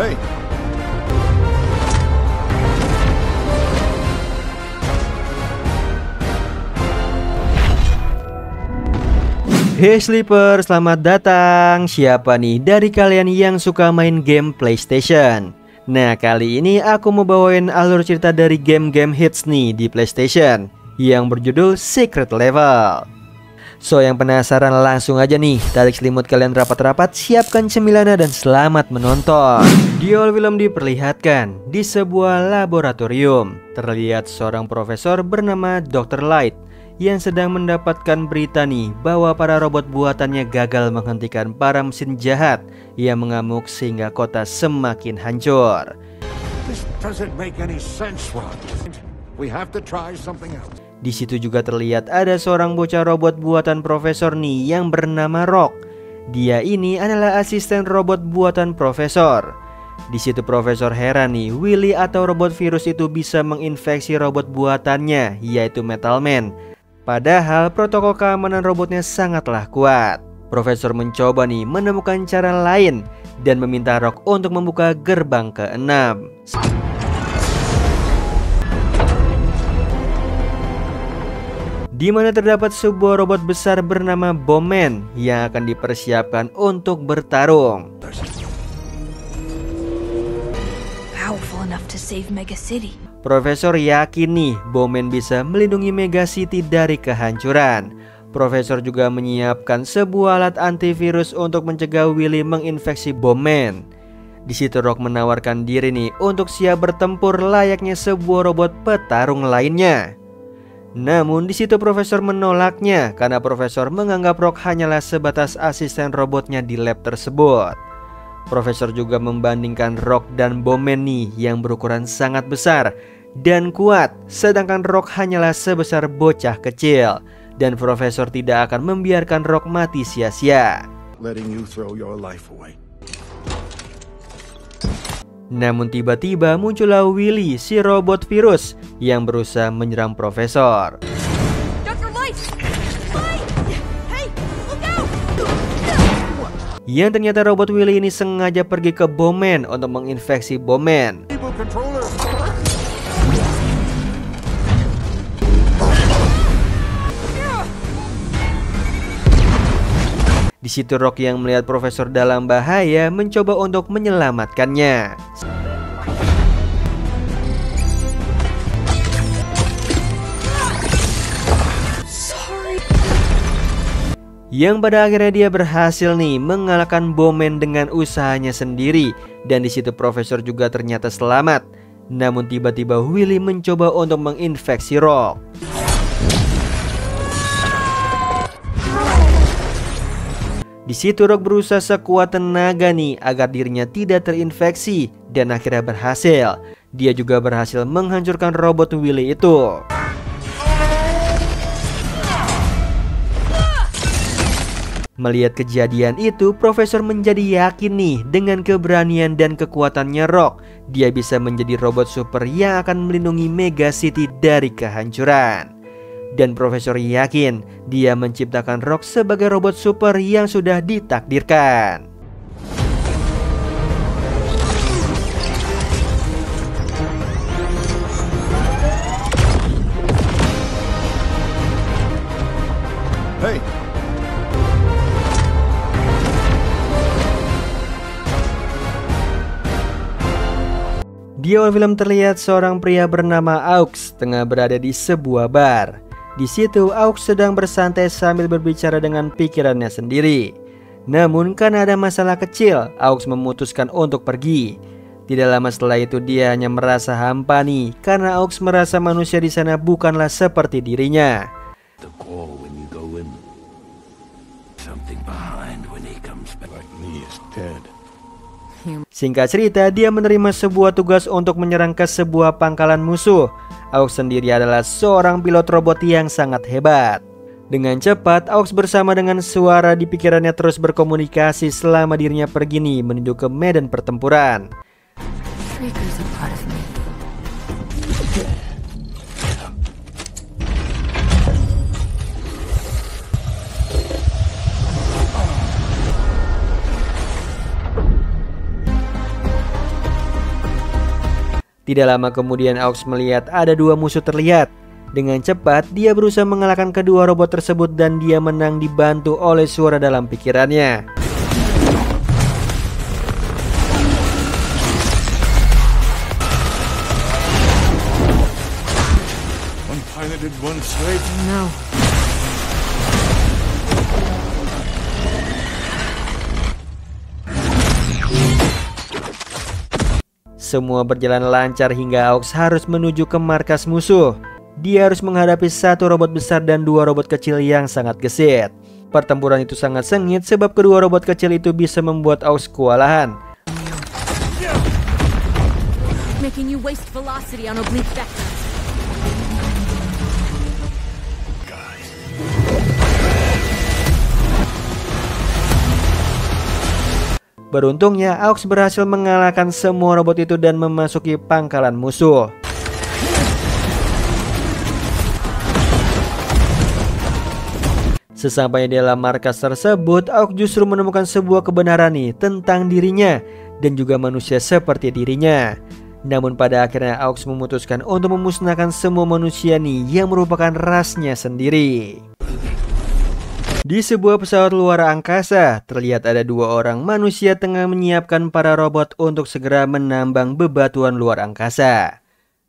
Hey. Hey Sleeper, selamat datang. Siapa nih dari kalian yang suka main game PlayStation? Nah, kali ini aku mau bawain alur cerita dari game-game hits nih di PlayStation yang berjudul Secret Level. So, yang penasaran langsung aja nih, tarik selimut kalian rapat-rapat, siapkan cemilannya dan selamat menonton. Di awal film diperlihatkan di sebuah laboratorium. Terlihat seorang profesor bernama Dr. Light yang sedang mendapatkan berita nih bahwa para robot buatannya gagal menghentikan para mesin jahat yang mengamuk sehingga kota semakin hancur. This doesn't make any sense, Ron. We have to try something else. Di situ juga terlihat ada seorang bocah robot buatan profesor nih yang bernama Rock. Dia ini adalah asisten robot buatan profesor. Di situ profesor heran nih, Willy atau robot virus itu bisa menginfeksi robot buatannya, yaitu Metal Man. Padahal protokol keamanan robotnya sangatlah kuat. Profesor mencoba nih menemukan cara lain dan meminta Rock untuk membuka gerbang ke-6. Di mana terdapat sebuah robot besar bernama Bomb-Man yang akan dipersiapkan untuk bertarung. Powerful enough to save Mega City. Profesor yakin nih Bomb-Man bisa melindungi Mega City dari kehancuran. Profesor juga menyiapkan sebuah alat antivirus untuk mencegah Willy menginfeksi Bomb-Man. Di situ Rock menawarkan diri nih untuk siap bertempur layaknya sebuah robot petarung lainnya. Namun di situ Profesor menolaknya karena Profesor menganggap Rock hanyalah sebatas asisten robotnya di lab tersebut. Profesor juga membandingkan Rock dan Bomb-Man nih yang berukuran sangat besar dan kuat, sedangkan Rock hanyalah sebesar bocah kecil, dan Profesor tidak akan membiarkan Rock mati sia-sia. Letting you throw your life away. Namun tiba-tiba muncullah Willy, si robot virus yang berusaha menyerang Profesor. Dr. Light! Light! Hey, look out! Yang ternyata robot Willy ini sengaja pergi ke Bomb-Man untuk menginfeksi Bomb-Man. Evil controller. Di situ Rock yang melihat Profesor dalam bahaya mencoba untuk menyelamatkannya. Yang pada akhirnya dia berhasil nih mengalahkan Bomb-Man dengan usahanya sendiri, dan di situ Profesor juga ternyata selamat. Namun tiba-tiba Willy mencoba untuk menginfeksi Rock. Di situ Rock berusaha sekuat tenaga nih agar dirinya tidak terinfeksi, dan akhirnya berhasil. Dia juga berhasil menghancurkan robot Willy itu. Melihat kejadian itu, Profesor menjadi yakin nih dengan keberanian dan kekuatannya Rock. Dia bisa menjadi robot super yang akan melindungi Mega City dari kehancuran. Dan Profesor yakin dia menciptakan Rock sebagai robot super yang sudah ditakdirkan. Hey. Di awal film terlihat seorang pria bernama Aux tengah berada di sebuah bar. Di situ Aux sedang bersantai sambil berbicara dengan pikirannya sendiri. Namun karena ada masalah kecil, Aux memutuskan untuk pergi. Tidak lama setelah itu dia hanya merasa hampa nih karena Aux merasa manusia di sana bukanlah seperti dirinya. The call when you go in. Something behind when he comes back. Like me is dead. Singkat cerita, dia menerima sebuah tugas untuk menyerang ke sebuah pangkalan musuh. Aux sendiri adalah seorang pilot robot yang sangat hebat. Dengan cepat, Aux bersama dengan suara di pikirannya terus berkomunikasi selama dirinya pergi nih menuju ke medan pertempuran. Tidak lama kemudian Aux melihat ada dua musuh terlihat. Dengan cepat dia berusaha mengalahkan kedua robot tersebut dan dia menang dibantu oleh suara dalam pikirannya. One piloted, one slave. No. Semua berjalan lancar hingga Aux harus menuju ke markas musuh. Dia harus menghadapi satu robot besar dan dua robot kecil yang sangat gesit. Pertempuran itu sangat sengit sebab kedua robot kecil itu bisa membuat Aux kewalahan. Making you waste velocity on oblique vectors. Beruntungnya Aux berhasil mengalahkan semua robot itu dan memasuki pangkalan musuh. Sesampainya di dalam markas tersebut, Aux justru menemukan sebuah kebenaran nih tentang dirinya dan juga manusia seperti dirinya. Namun pada akhirnya Aux memutuskan untuk memusnahkan semua manusia nih yang merupakan rasnya sendiri. Di sebuah pesawat luar angkasa, terlihat ada dua orang manusia tengah menyiapkan para robot untuk segera menambang bebatuan luar angkasa.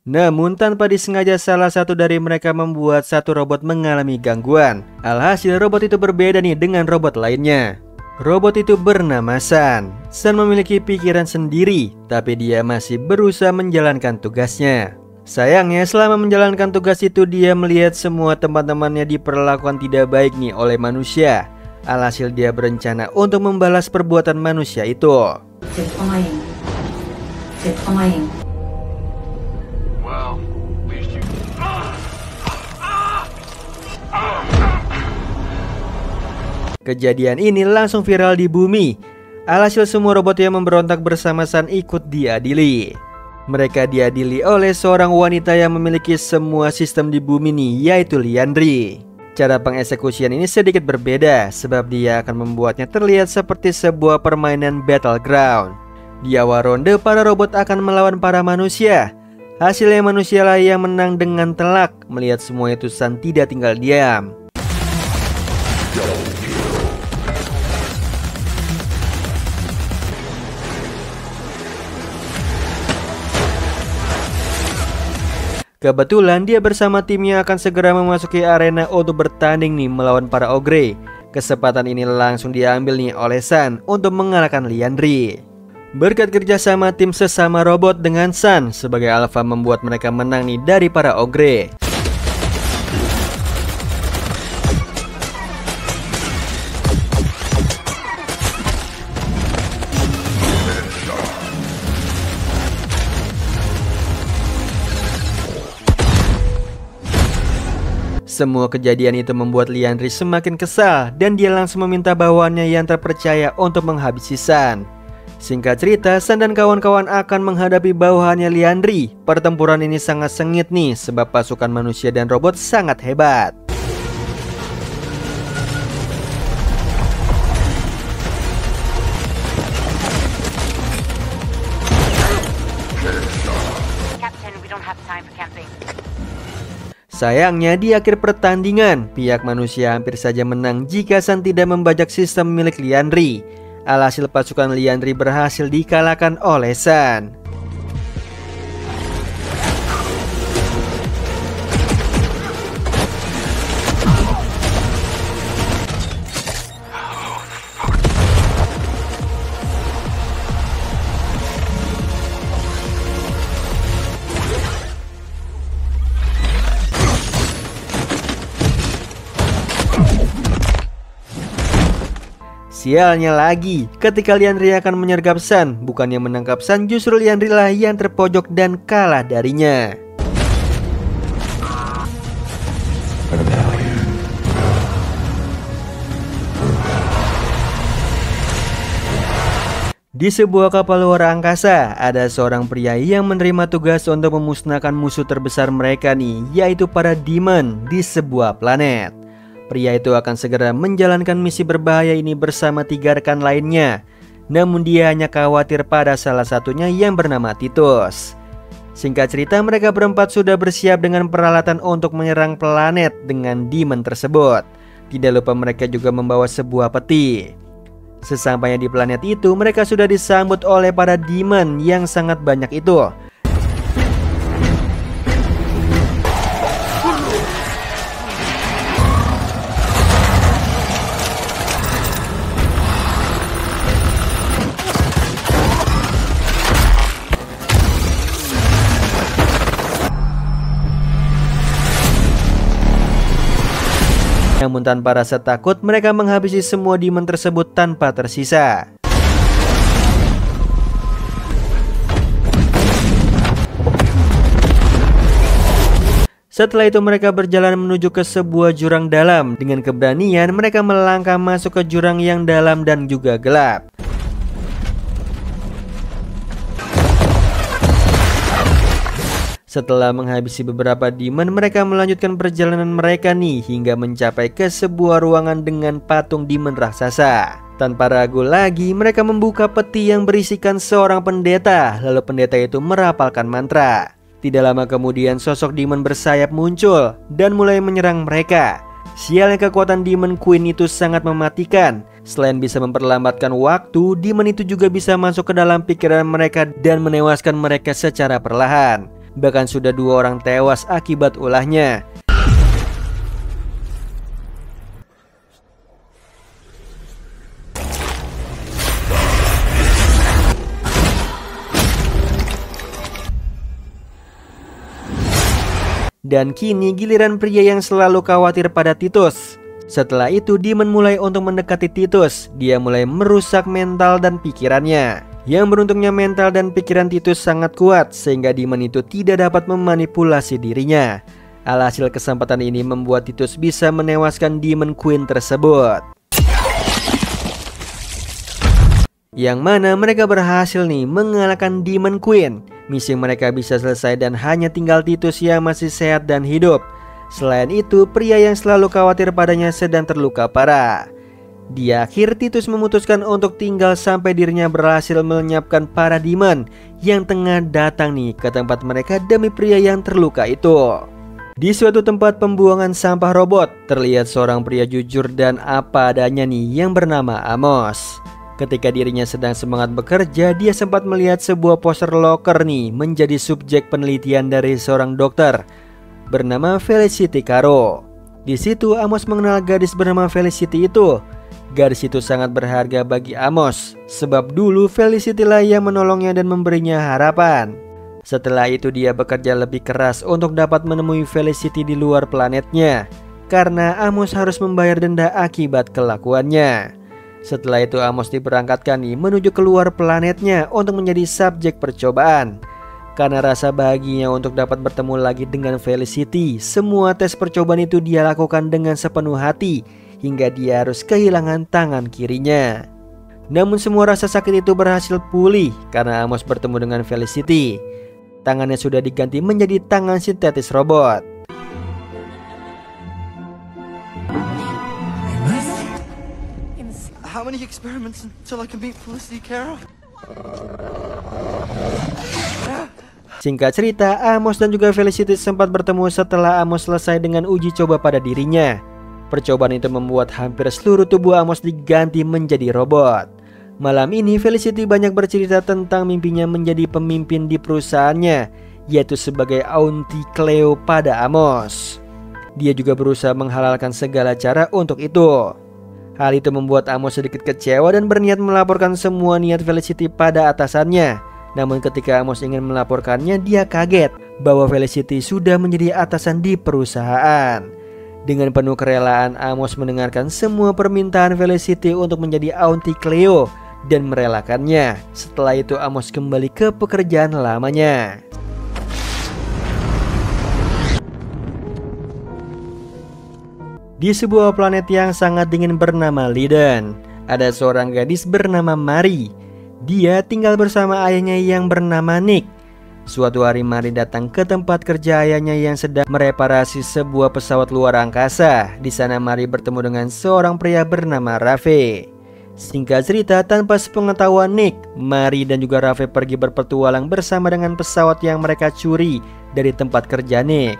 Namun tanpa disengaja salah satu dari mereka membuat satu robot mengalami gangguan. Alhasil robot itu berbeda nih dengan robot lainnya. Robot itu bernama San. San memiliki pikiran sendiri, tapi dia masih berusaha menjalankan tugasnya. Sayangnya selama menjalankan tugas itu dia melihat semua teman-temannya diperlakukan tidak baik nih oleh manusia. Alhasil dia berencana untuk membalas perbuatan manusia itu. Defying. Defying. Well, at least you... Kejadian ini langsung viral di bumi. Alhasil semua robot yang memberontak bersama San ikut diadili. Mereka diadili oleh seorang wanita yang memiliki semua sistem di bumi nih, yaitu Liandry. Cara pengeksekusian ini sedikit berbeda sebab dia akan membuatnya terlihat seperti sebuah permainan battleground. Di awal ronde para robot akan melawan para manusia. Hasilnya manusialah yang menang dengan telak. Melihat semua itu San tidak tinggal diam. Kebetulan dia bersama timnya akan segera memasuki arena untuk bertanding nih melawan para ogre. Kesempatan ini langsung diambil nih oleh San untuk mengalahkan Liandry. Berkat kerjasama tim sesama robot dengan San sebagai alpha membuat mereka menang nih dari para ogre. Semua kejadian itu membuat Liandry semakin kesal dan dia langsung meminta bawahannya yang terpercaya untuk menghabisi San. Singkat cerita, San dan kawan-kawan akan menghadapi bawahannya Liandry. Pertempuran ini sangat sengit nih sebab pasukan manusia dan robot sangat hebat. Captain, we don't have time for camping. Sayangnya di akhir pertandingan, pihak manusia hampir saja menang jika San tidak membajak sistem milik Liandry. Alhasil pasukan Liandry berhasil dikalahkan oleh San. Sialnya lagi, ketika Liandry akan menyergap San, bukannya menangkap San, justru Liandry lah yang terpojok dan kalah darinya. Di sebuah kapal luar angkasa, ada seorang pria yang menerima tugas untuk memusnahkan musuh terbesar mereka nih, yaitu para demon di sebuah planet. Pria itu akan segera menjalankan misi berbahaya ini bersama 3 rekan lainnya. Namun dia hanya khawatir pada salah satunya yang bernama Titus. Singkat cerita, mereka berempat sudah bersiap dengan peralatan untuk menyerang planet dengan demon tersebut. Tidak lupa mereka juga membawa sebuah peti. Sesampainya di planet itu, mereka sudah disambut oleh para demon yang sangat banyak itu. Namun tanpa rasa takut, mereka menghabisi semua demon tersebut tanpa tersisa. Setelah itu mereka berjalan menuju ke sebuah jurang dalam. Dengan keberanian mereka melangkah masuk ke jurang yang dalam dan juga gelap. Setelah menghabisi beberapa demon, mereka melanjutkan perjalanan mereka nih hingga mencapai ke sebuah ruangan dengan patung demon raksasa. Tanpa ragu lagi, mereka membuka peti yang berisikan seorang pendeta. Lalu pendeta itu merapalkan mantra. Tidak lama kemudian sosok demon bersayap muncul dan mulai menyerang mereka. Sialnya kekuatan Demon Queen itu sangat mematikan. Selain bisa memperlambatkan waktu, demon itu juga bisa masuk ke dalam pikiran mereka dan menewaskan mereka secara perlahan. Bahkan sudah 2 orang tewas akibat ulahnya. Dan kini giliran pria yang selalu khawatir pada Titus. Setelah itu demon mulai untuk mendekati Titus. Dia mulai merusak mental dan pikirannya. Yang beruntungnya mental dan pikiran Titus sangat kuat sehingga demon itu tidak dapat memanipulasi dirinya. Alhasil kesempatan ini membuat Titus bisa menewaskan Demon Queen tersebut. Yang mana mereka berhasil nih mengalahkan Demon Queen. Misi mereka bisa selesai dan hanya tinggal Titus yang masih sehat dan hidup. Selain itu, pria yang selalu khawatir padanya sedang terluka parah. Di akhir, Titus memutuskan untuk tinggal sampai dirinya berhasil melenyapkan para demon yang tengah datang nih ke tempat mereka demi pria yang terluka itu. Di suatu tempat pembuangan sampah robot, terlihat seorang pria jujur dan apa adanya nih yang bernama Amos. Ketika dirinya sedang semangat bekerja, dia sempat melihat sebuah poster loker nih menjadi subjek penelitian dari seorang dokter bernama Felicity Caro. Di situ Amos mengenal gadis bernama Felicity itu. Gadis itu sangat berharga bagi Amos, sebab dulu Felicity lah yang menolongnya dan memberinya harapan. Setelah itu dia bekerja lebih keras untuk dapat menemui Felicity di luar planetnya, karena Amos harus membayar denda akibat kelakuannya. Setelah itu Amos diberangkatkan nih menuju keluar planetnya untuk menjadi subjek percobaan. Karena rasa bahagianya untuk dapat bertemu lagi dengan Felicity, semua tes percobaan itu dia lakukan dengan sepenuh hati, hingga dia harus kehilangan tangan kirinya. Namun semua rasa sakit itu berhasil pulih karena Amos bertemu dengan Felicity. Tangannya sudah diganti menjadi tangan sintetis robot. How many experiments until I can meet Felicity Caro? Singkat cerita, Amos dan juga Felicity sempat bertemu setelah Amos selesai dengan uji coba pada dirinya. Percobaan itu membuat hampir seluruh tubuh Amos diganti menjadi robot. Malam ini Felicity banyak bercerita tentang mimpinya menjadi pemimpin di perusahaannya, yaitu sebagai Auntie Cleo pada Amos. Dia juga berusaha menghalalkan segala cara untuk itu. Hal itu membuat Amos sedikit kecewa dan berniat melaporkan semua niat Felicity pada atasannya. Namun ketika Amos ingin melaporkannya, dia kaget bahwa Felicity sudah menjadi atasan di perusahaan. Dengan penuh kerelaan, Amos mendengarkan semua permintaan Felicity untuk menjadi Auntie Cleo dan merelakannya. Setelah itu Amos kembali ke pekerjaan lamanya. Di sebuah planet yang sangat dingin bernama Liden, ada seorang gadis bernama Mari. Dia tinggal bersama ayahnya yang bernama Nick. Suatu hari Mari datang ke tempat kerja ayahnya yang sedang mereparasi sebuah pesawat luar angkasa. Di sana Mari bertemu dengan seorang pria bernama Raffe. Singkat cerita, tanpa sepengetahuan Nick, Mari dan juga Raffe pergi berpetualang bersama dengan pesawat yang mereka curi dari tempat kerja Nick.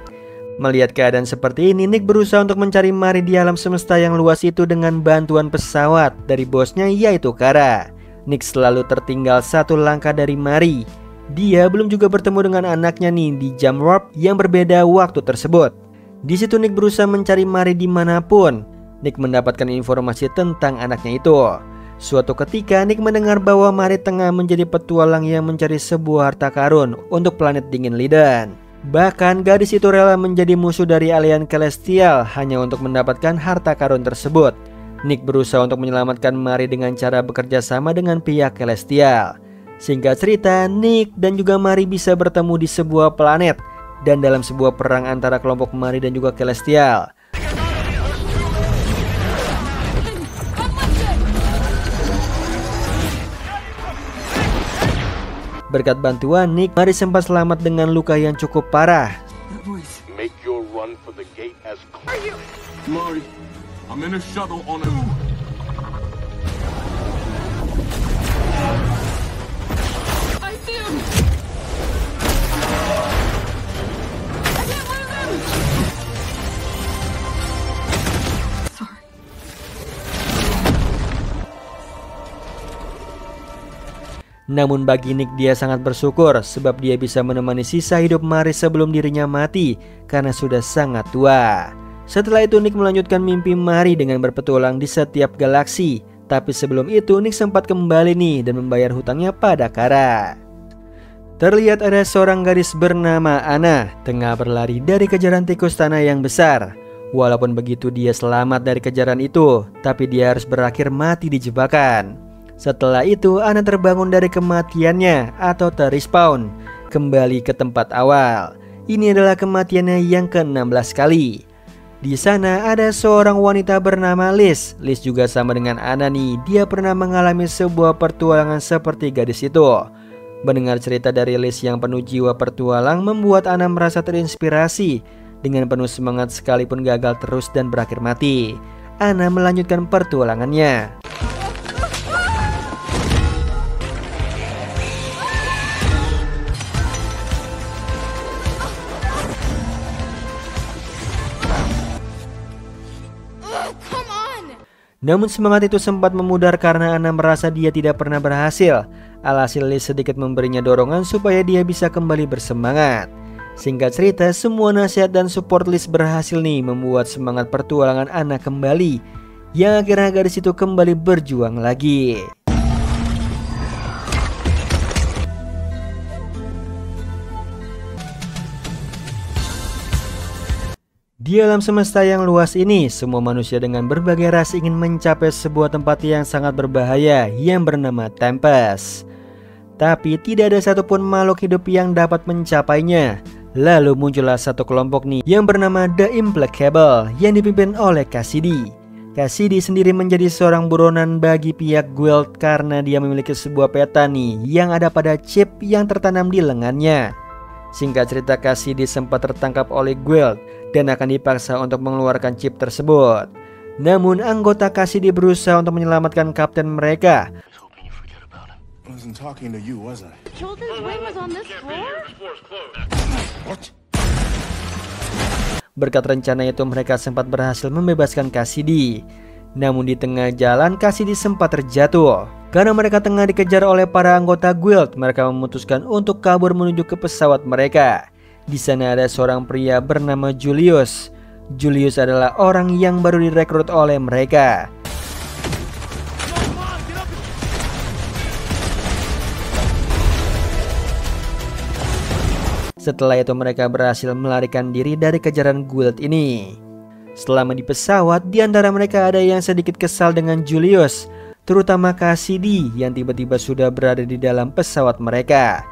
Melihat keadaan seperti ini, Nick berusaha untuk mencari Mari di alam semesta yang luas itu dengan bantuan pesawat dari bosnya, yaitu Kara. Nick selalu tertinggal satu langkah dari Mari. Dia belum juga bertemu dengan anaknya nih di jam warp yang berbeda waktu tersebut. Di situ Nick berusaha mencari Mari dimanapun. Nick mendapatkan informasi tentang anaknya itu. Suatu ketika Nick mendengar bahwa Mari tengah menjadi petualang yang mencari sebuah harta karun untuk planet dingin Liden. Bahkan gadis itu rela menjadi musuh dari alien Celestial hanya untuk mendapatkan harta karun tersebut. Nick berusaha untuk menyelamatkan Mari dengan cara bekerja sama dengan pihak Celestial. Singkat cerita, Nick dan juga Mari bisa bertemu di sebuah planet dan dalam sebuah perang antara kelompok Mari dan juga Celestial. Berkat bantuan Nick, Mari sempat selamat dengan luka yang cukup parah. Make your run for the gate as clear. Mari, I'm in a shuttle on a... I see him! I can't lose him! Sorry. Namun bagi Nick, dia sangat bersyukur sebab dia bisa menemani sisa hidup Mari sebelum dirinya mati karena sudah sangat tua. Setelah itu Nick melanjutkan mimpi Mari dengan berpetualang di setiap galaksi. Tapi sebelum itu Nick sempat kembali nih dan membayar hutangnya pada Kara. Terlihat ada seorang gadis bernama Anna tengah berlari dari kejaran tikus tanah yang besar. Walaupun begitu dia selamat dari kejaran itu, tapi dia harus berakhir mati di jebakan. Setelah itu Anna terbangun dari kematiannya atau ter-respawn kembali ke tempat awal. Ini adalah kematiannya yang ke-16 kali. Di sana ada seorang wanita bernama Liz. Liz juga sama dengan Anna nih, dia pernah mengalami sebuah pertualangan seperti gadis itu. Mendengar cerita dari Liz yang penuh jiwa pertualang membuat Anna merasa terinspirasi. Dengan penuh semangat sekalipun gagal terus dan berakhir mati, Anna melanjutkan pertualangannya. Namun semangat itu sempat memudar karena Anna merasa dia tidak pernah berhasil. Alhasil Liz sedikit memberinya dorongan supaya dia bisa kembali bersemangat. Singkat cerita, semua nasihat dan support Liz berhasil nih membuat semangat pertualangan Anna kembali. Yang akhirnya gadis itu kembali berjuang lagi. Di alam semesta yang luas ini, semua manusia dengan berbagai ras ingin mencapai sebuah tempat yang sangat berbahaya yang bernama Tempest. Tapi tidak ada satupun makhluk hidup yang dapat mencapainya. Lalu muncullah satu kelompok nih yang bernama The Implacable yang dipimpin oleh Cassidy. Cassidy sendiri menjadi seorang buronan bagi pihak guild karena dia memiliki sebuah peta nih yang ada pada chip yang tertanam di lengannya. Singkat cerita, Cassidy sempat tertangkap oleh guild dan akan dipaksa untuk mengeluarkan chip tersebut. Namun anggota Cassidy berusaha untuk menyelamatkan kapten mereka. Berkat rencana itu mereka sempat berhasil membebaskan Cassidy. Namun di tengah jalan Cassidy sempat terjatuh. Karena mereka tengah dikejar oleh para anggota guild, mereka memutuskan untuk kabur menuju ke pesawat mereka. Di sana ada seorang pria bernama Julius. Julius adalah orang yang baru direkrut oleh mereka. Setelah itu mereka berhasil melarikan diri dari kejaran guild ini. Selama di pesawat, di antara mereka ada yang sedikit kesal dengan Julius, terutama Cassidy yang tiba-tiba sudah berada di dalam pesawat mereka.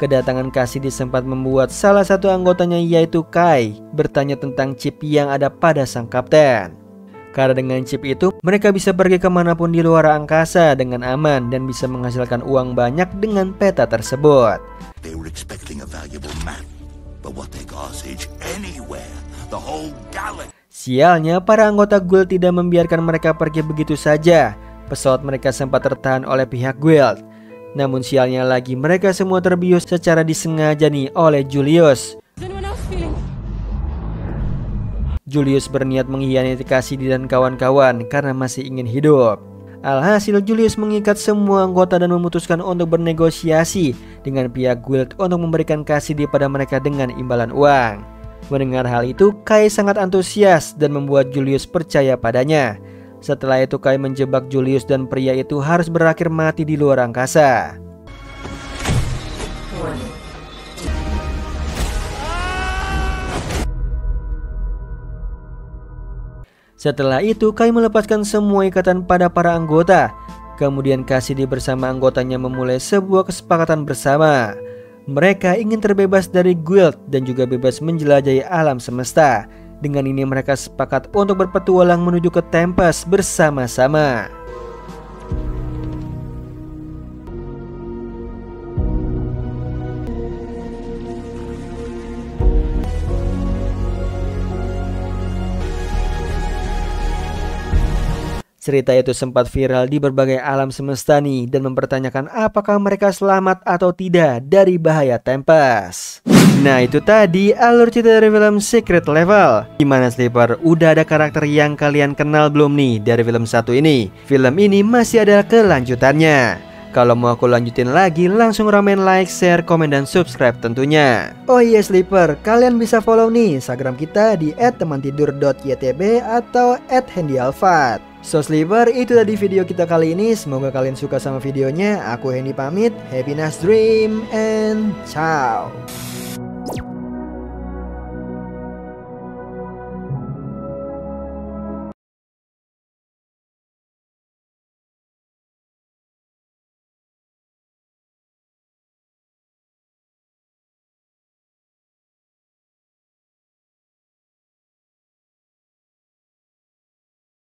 Kedatangan Cassidy sempat membuat salah satu anggotanya yaitu Kai bertanya tentang chip yang ada pada sang kapten. Karena dengan chip itu mereka bisa pergi kemanapun di luar angkasa dengan aman dan bisa menghasilkan uang banyak dengan peta tersebut. They were expecting a valuable map, but what they got is anywhere, the whole galaxy. Sialnya, para anggota guild tidak membiarkan mereka pergi begitu saja. Pesawat mereka sempat tertahan oleh pihak guild. Namun sialnya lagi mereka semua terbius secara disengaja nih oleh Julius. Julius berniat mengkhianati Cassidy dan kawan-kawan karena masih ingin hidup. Alhasil Julius mengikat semua anggota dan memutuskan untuk bernegosiasi dengan pihak guild untuk memberikan Cassidy pada mereka dengan imbalan uang. Mendengar hal itu, Kai sangat antusias dan membuat Julius percaya padanya. Setelah itu Kai menjebak Julius dan pria itu harus berakhir mati di luar angkasa. Setelah itu Kai melepaskan semua ikatan pada para anggota. Kemudian Cassidy bersama anggotanya memulai sebuah kesepakatan bersama. Mereka ingin terbebas dari guild dan juga bebas menjelajahi alam semesta. Dengan ini mereka sepakat untuk berpetualang menuju ke Tempest bersama-sama. Cerita itu sempat viral di berbagai alam semesta nih dan mempertanyakan apakah mereka selamat atau tidak dari bahaya Tempest. Nah itu tadi alur cerita dari film Secret Level. Gimana Sleeper? Udah ada karakter yang kalian kenal belum nih dari film satu ini? Film ini masih ada kelanjutannya. Kalau mau aku lanjutin lagi, langsung ramen like, share, komen, dan subscribe tentunya. Oh iya Sleeper, kalian bisa follow nih Instagram kita di @temantidur.ytb atau @handyalfat. So Sleeper, itu tadi video kita kali ini. Semoga kalian suka sama videonya. Aku Hendy pamit. Happy nice dream and ciao.